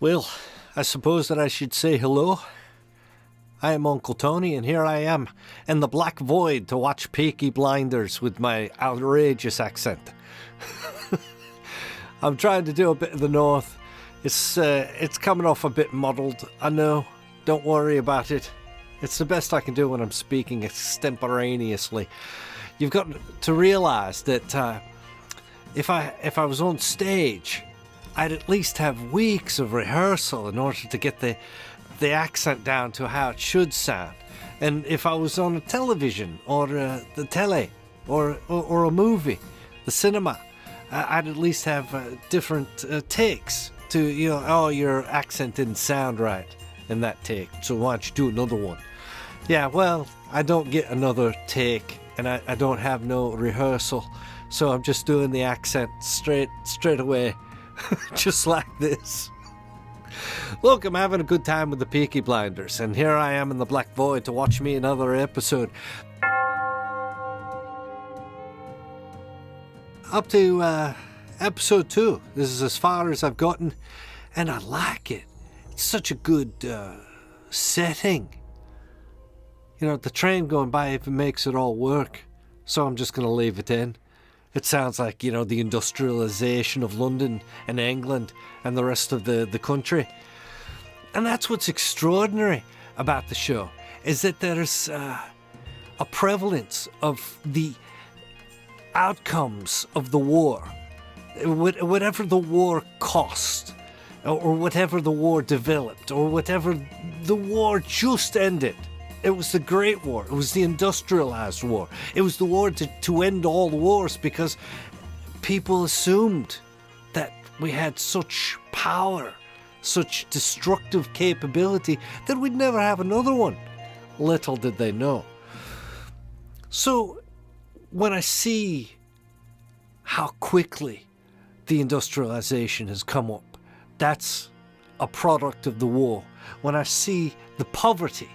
Well, I suppose that I should say hello. I am Uncle Tony, and here I am in the Black Void to watch Peaky Blinders with my outrageous accent. I'm trying to do a bit of the North. It's coming off a bit muddled, I know. Don't worry about it. It's the best I can do when I'm speaking extemporaneously. You've got to realise that if I was on stage, I'd at least have weeks of rehearsal in order to get the accent down to how it should sound. And if I was on a television or the telly or a movie, the cinema, I'd at least have different takes to, your accent didn't sound right in that take, so why don't you do another one? Yeah, well, I don't get another take, and I don't have no rehearsal, so I'm just doing the accent straight away, just like this. Look, I'm having a good time with the Peaky Blinders, and here I am in the Black Void to watch me another episode. Up to episode 2. This is as far as I've gotten, and I like it. It's such a good setting. You know, the train going by even makes it all work, so I'm just going to leave it in. It sounds like, the industrialisation of London and England and the rest of the country. And that's what's extraordinary about the show, is that there's a prevalence of the outcomes of the war. Whatever the war cost, or whatever the war developed, or whatever the war just ended. It was the Great War. It was the industrialized war. It was the war to end all wars, because people assumed that we had such power, such destructive capability, that we'd never have another one. Little did they know. So when I see how quickly the industrialization has come up, that's a product of the war. When I see the poverty,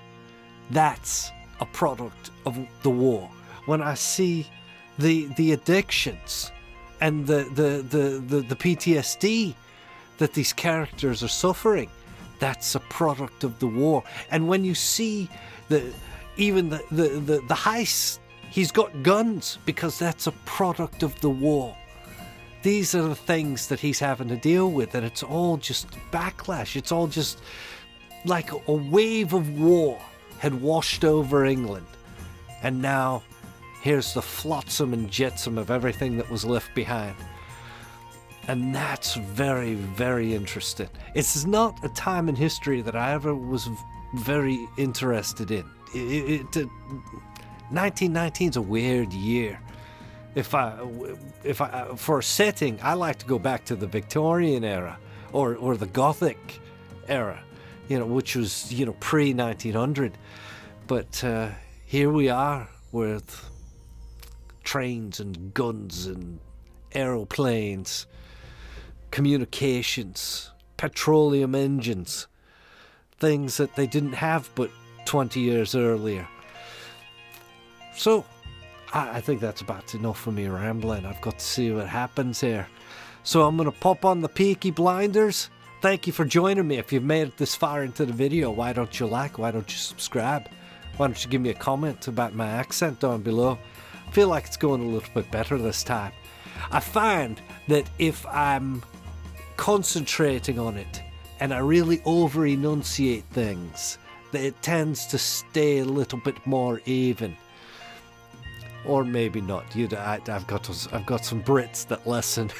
that's a product of the war. When I see the addictions and the PTSD that these characters are suffering, that's a product of the war. And when you see the heist, he's got guns, because that's a product of the war. These are the things that he's having to deal with, and it's all just backlash. It's all just like a wave of war had washed over England, and now here's the flotsam and jetsam of everything that was left behind. And that's very, very interesting. It's not a time in history that I ever was very interested in. 1919 is a weird year. If I for a setting, I like to go back to the Victorian era or the Gothic era, which was pre-1900. But here we are with trains and guns and aeroplanes, communications, petroleum engines, things that they didn't have but 20 years earlier. So I think that's about enough for me rambling. I've got to see what happens here. So I'm going to pop on the Peaky Blinders. Thank you for joining me. If you've made it this far into the video, why don't you like? Why don't you subscribe? Why don't you give me a comment about my accent down below? I feel like it's going a little bit better this time. I find that if I'm concentrating on it and I really over-enunciate things, that it tends to stay a little bit more even. Or maybe not. I've got some Brits that listen.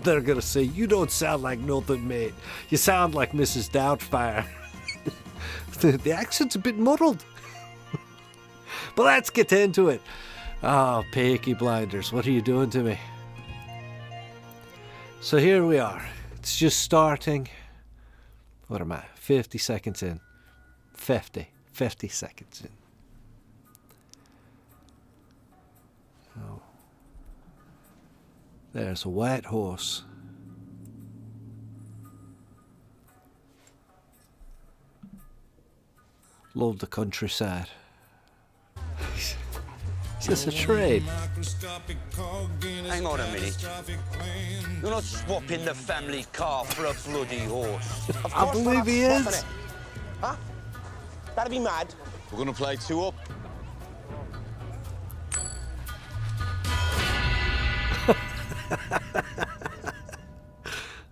They're going to say, "You don't sound like nothing, mate. You sound like Mrs. Doubtfire." The accent's a bit muddled. But let's get into it. Oh, Peaky Blinders, what are you doing to me? So here we are. It's just starting. What am I? 50 seconds in. 50 seconds in. Oh. There's a white horse. Love the countryside. Is this a trade? Hang on a minute. You're not swapping the family car for a bloody horse. I believe he is. Huh? That'd be mad. We're gonna play 2 up.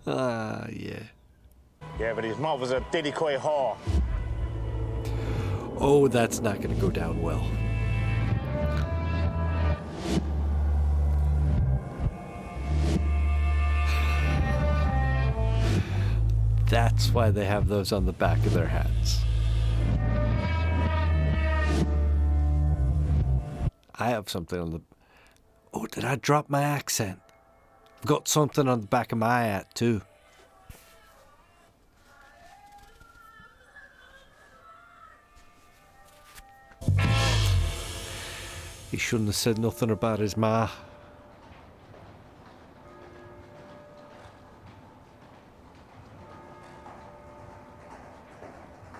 Ah, yeah. Yeah, but his mom was a diddy-coy whore. Oh, that's not going to go down well. That's why they have those on the back of their hats. I have something on the... Oh, did I drop my accent? I've got something on the back of my hat, too. He shouldn't have said nothing about his ma.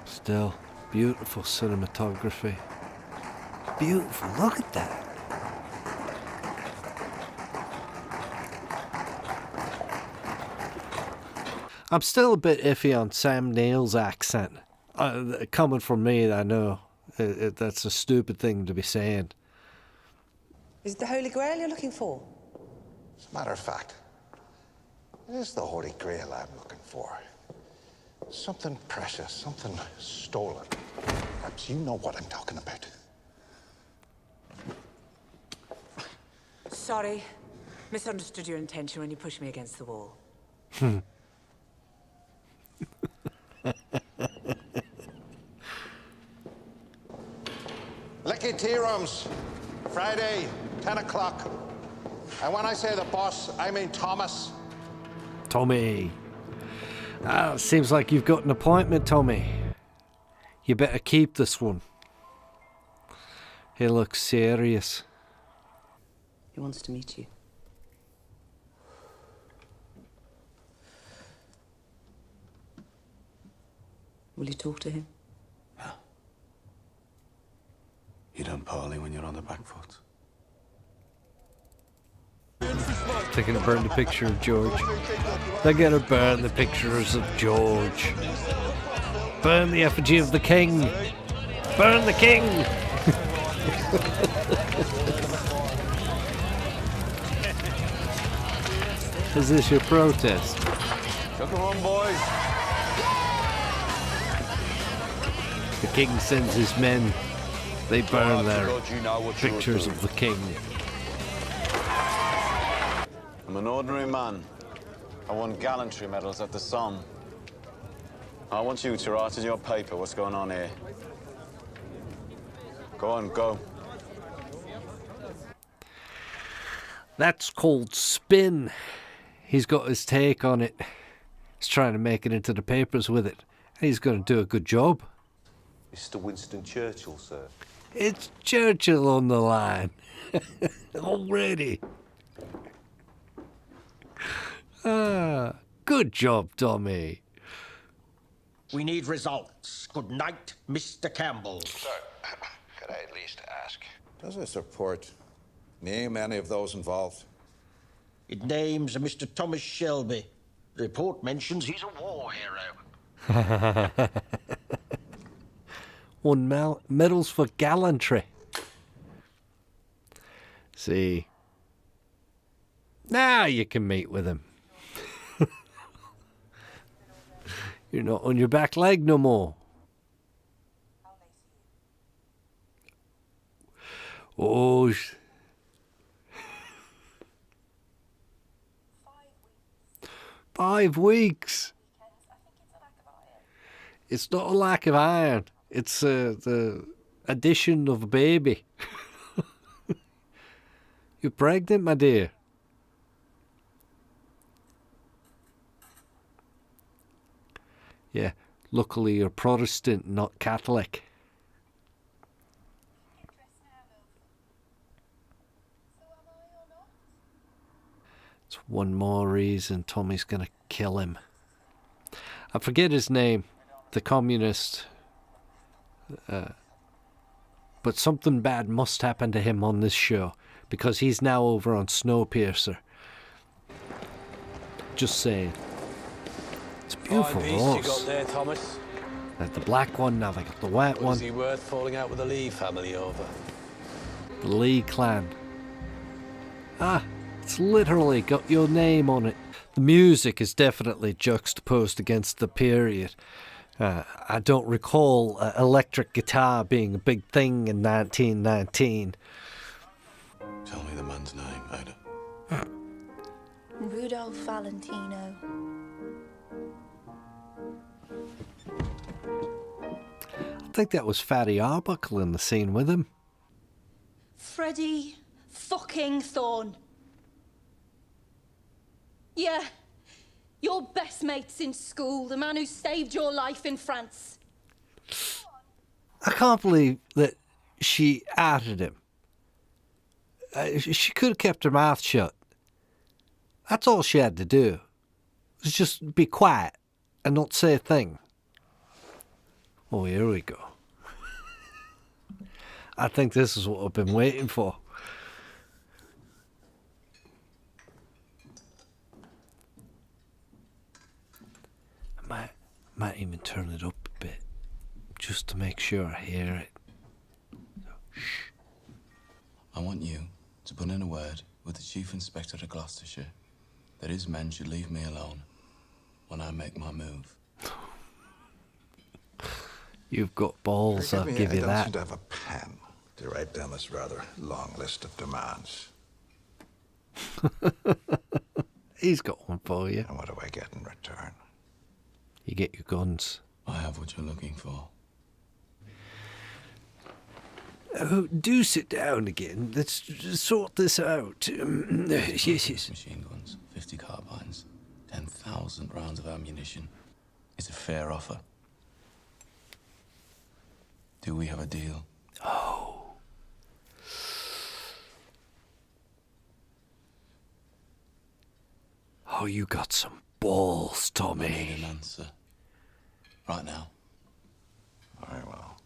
Still, beautiful cinematography. Beautiful, look at that. I'm still a bit iffy on Sam Neill's accent. Coming from me, I know. That's a stupid thing to be saying. Is it the Holy Grail you're looking for? As a matter of fact, it is the Holy Grail I'm looking for. Something precious, something stolen. Perhaps you know what I'm talking about. Sorry. Misunderstood your intention when you pushed me against the wall. Licky Tea Rooms, Friday, 10 o'clock. And when I say the boss, I mean Thomas. Tommy. Seems like you've got an appointment, Tommy. You better keep this one. He looks serious. He wants to meet you. Will you talk to him? You don't parley when you're on the back foot. They're gonna burn the picture of George. They're gonna burn the pictures of George. Burn the effigy of the king. Burn the king! Is this your protest? Come on, boys. The king sends his men. They burn their God, you know what you're pictures doing. of the king. I'm an ordinary man. I won gallantry medals at the Somme. I want you to write in your paper what's going on here. Go on, go. That's called spin. He's got his take on it. He's trying to make it into the papers with it. He's going to do a good job. Mr. Winston Churchill, sir. It's Churchill on the line. Already. Good job, Tommy. We need results. Good night, Mr. Campbell. Sir, could I at least ask? Does this report name any of those involved? It names a Mr. Thomas Shelby. The report mentions he's a war hero. Won medals for gallantry. See. Now you can meet with him. You're not on your back leg no more. Oh, 5 weeks. It's not a lack of iron. It's the addition of a baby. You're pregnant, my dear. Yeah, luckily you're Protestant, not Catholic. It's one more reason Tommy's gonna kill him. I forget his name. The communist. but something bad must happen to him on this show, because he's now over on Snowpiercer. Just saying. It's a beautiful Fine beast you got horse. there, Thomas. They had the black one, now they got the white What one. is he worth falling out with the Lee family over? The Lee clan. Ah, it's literally got your name on it. The music is definitely juxtaposed against the period. I don't recall electric guitar being a big thing in 1919. Tell me the man's name, Ada. Rudolph Valentino. I think that was Fatty Arbuckle in the scene with him. Freddie fucking Thorne. Yeah, your best mate since school, the man who saved your life in France. I can't believe that she outed him. She could have kept her mouth shut. That's all she had to do. Was just be quiet and not say a thing. Oh, here we go. I think this is what I've been waiting for. I might even turn it up a bit, just to make sure I hear it. So, shh. I want you to put in a word with the Chief Inspector of Gloucestershire that his men should leave me alone when I make my move. You've got balls, I'll give you I that. don't seem to have a pen to write down this rather long list of demands. He's got one for you. And what do I get in return? You get your guns. I have what you're looking for. Oh, do sit down again. Let's just sort this out. Yes, yes. Machine guns, 50 carbines, 10,000 rounds of ammunition. It's a fair offer. Do we have a deal? Oh. Oh, you got some balls, Tommy. I need an answer. Right now. Very well.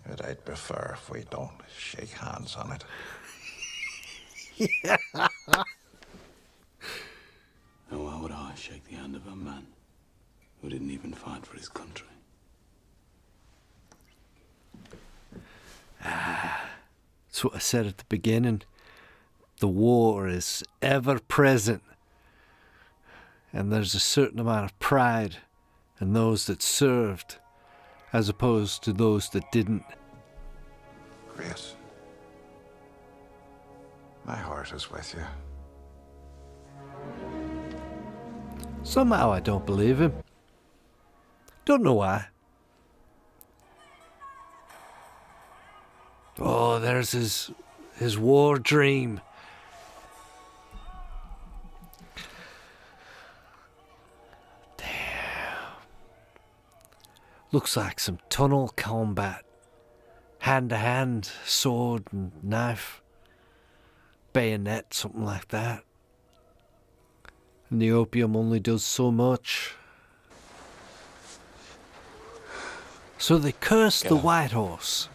But I'd prefer if we don't shake hands on it. Yeah. And why would I shake the hand of a man who didn't even fight for his country? That's what I said at the beginning. The war is ever present. And there's a certain amount of pride in those that served as opposed to those that didn't. Grace, my heart is with you. Somehow I don't believe him. Don't know why. Oh, there's his war dream. Damn. Looks like some tunnel combat. Hand to hand, sword and knife. Bayonet, something like that. And the opium only does so much. So they cursed the white horse.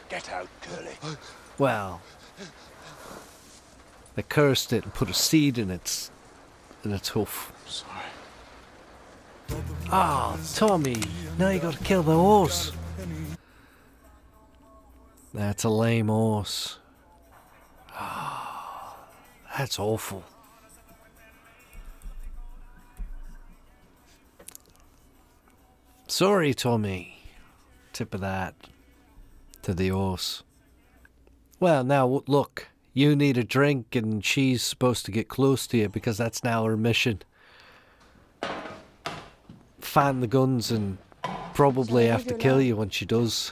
Get out, Curly. Well, they cursed it and put a seed in its hoof. Sorry. Ah, Tommy, now you gotta kill the horse. That's a lame horse. Ah, that's awful. Sorry, Tommy. Tip of that to the horse. Well, now, look, you need a drink and she's supposed to get close to you because that's now her mission. Fan the guns and probably have to kill you when she does.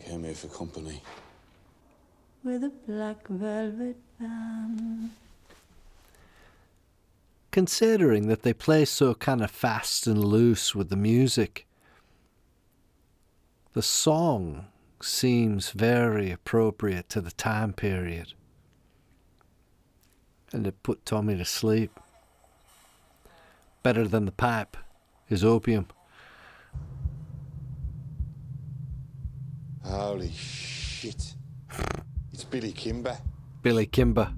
Came here for company. With a black velvet band. Considering that they play so kind of fast and loose with the music, the song seems very appropriate to the time period. And it put Tommy to sleep. Better than the pipe, his opium. Holy shit. It's Billy Kimber. Billy Kimber.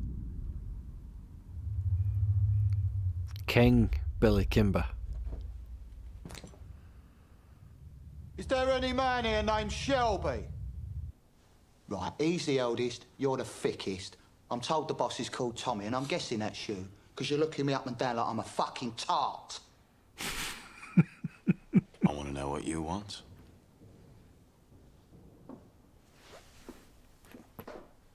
King Billy Kimber. Is there any man here named Shelby? Right, he's the oldest, you're the thickest. I'm told the boss is called Tommy, and I'm guessing that's you, because you're looking me up and down like I'm a fucking tart. I want to know what you want.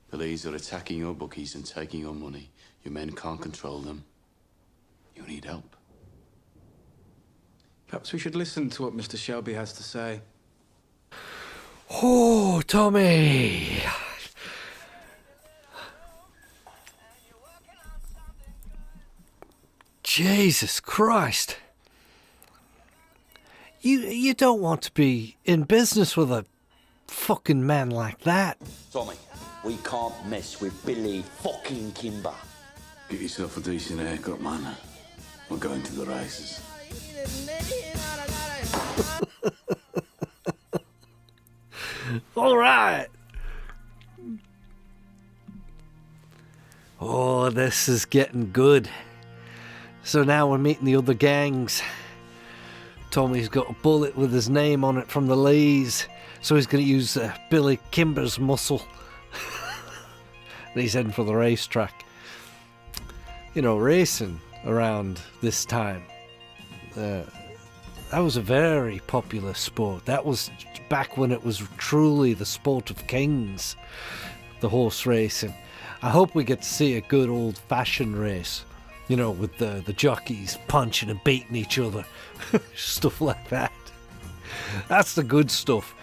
Police are attacking your bookies and taking your money. Your men can't control them. You need help. Perhaps we should listen to what Mr. Shelby has to say. Oh, Tommy. Jesus Christ. You don't want to be in business with a fucking man like that. Tommy, we can't mess with Billy fucking Kimber. Get yourself a decent haircut, man. We're going to the races. All right. Oh, this is getting good. So now we're meeting the other gangs. Tommy's got a bullet with his name on it from the Lees, so he's going to use Billy Kimber's muscle. And he's heading for the racetrack. You know, racing around this time, that was a very popular sport. That was back when it was truly the sport of kings, the horse racing. I hope we get to see a good old-fashioned race, you know, with the jockeys punching and beating each other, stuff like that. That's the good stuff.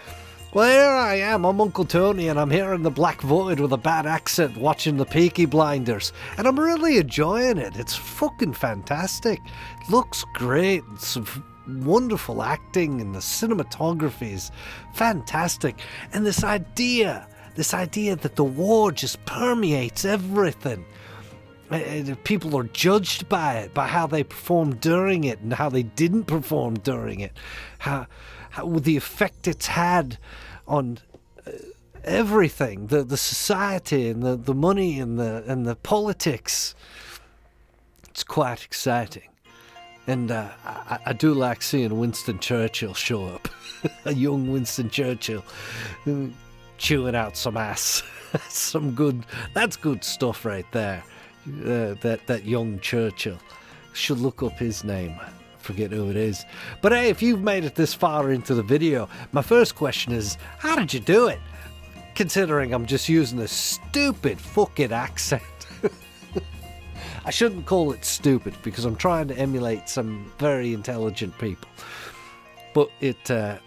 Well, here I am, I'm Uncle Tony, and I'm here in the Black Void with a bad accent watching the Peaky Blinders, and I'm really enjoying it. It's fucking fantastic. It looks great. It's some wonderful acting, and the cinematography is fantastic. And this idea that the war just permeates everything. People are judged by it, by how they performed during it and how they didn't perform during it. How the effect it's had on everything, the society and the money and the politics. It's quite exciting. And I do like seeing Winston Churchill show up. A young Winston Churchill chewing out some ass. That's good stuff right there. That young Churchill. Should look up his name. Forget who it is. But hey, if you've made it this far into the video, my first question is, how did you do it? Considering I'm just using a stupid fucking accent. I shouldn't call it stupid because I'm trying to emulate some very intelligent people. But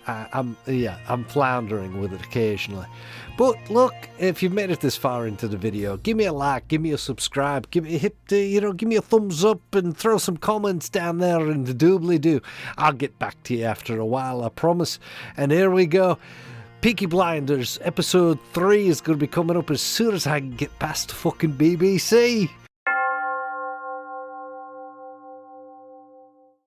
I'm floundering with it occasionally. But look, if you've made it this far into the video, give me a like, give me a subscribe, give me a thumbs up and throw some comments down there in the doobly-doo. I'll get back to you after a while, I promise. And here we go. Peaky Blinders episode 3 is going to be coming up as soon as I can get past the fucking BBC.